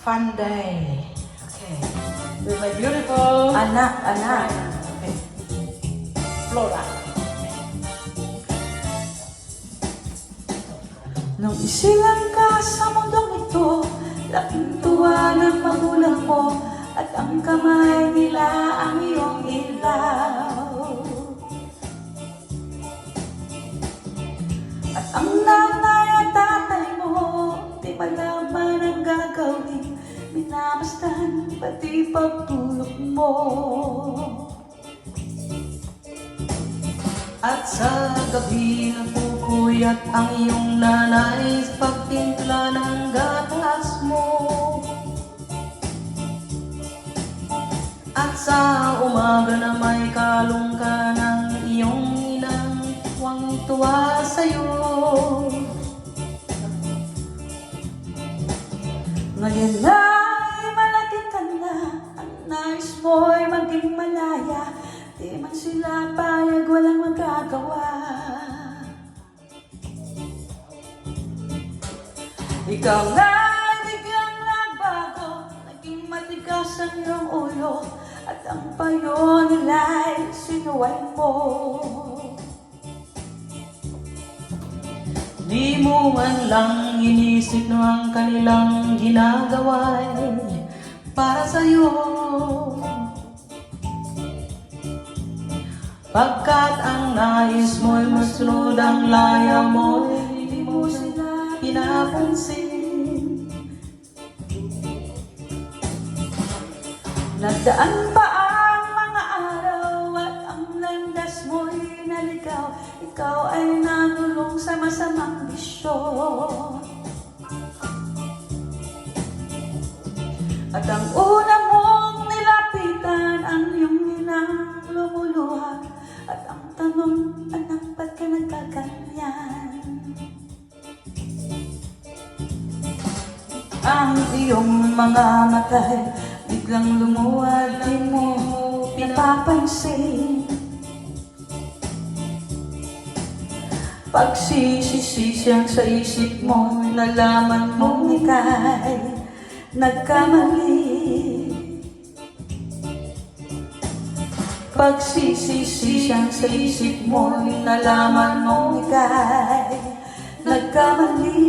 fun day. Okay. With my beautiful Anak. Okay. Flora. Nung isilang ka sa mundong ito, laking tuwa ng magulang mo, at ang kamay nila ang iyong ilaw. At ang nanay at tatay mo, di malaman ang gagawin, minamasdan pati pagtulog mo. At sa gabi napupuyat ang iyong nanay sa pagtimpla ng gatas mo. At sa umaga na may kalong ka ng iyong inang tuwang-tuwa sa'yo. Ngayon ay malaki ka na, ang nais mo'y maging malaya, di man sila payag, walang magagawa. Ikaw nga'y biglang nagbago, naging matigas ang iyong ulo, at ang payo nila'y sinuway mo. Di mo man lang inisip na ang kanilang ginagawa'y para sa'yo. Pagkat ang nais mo'y masunod ang laya mo'y hindi mo sila pinapansin. Nagdaan pa ang mga araw at ang landas mo'y naligaw, ikaw ay nagulong sa masamang bisyo. At ang una mong nilapitan ang iyong inang lumuluha, at ang tanong, anak, ba't ka nagkaganyan? Ang iyong mga mata'y biglang lumuwag, di mo pinapapansin. Pagsisisiyang sa isip mo, nalaman mong ika'y nagkamali. Pagsisisiyang sa isip mo, nalaman mong ika'y nagkamali.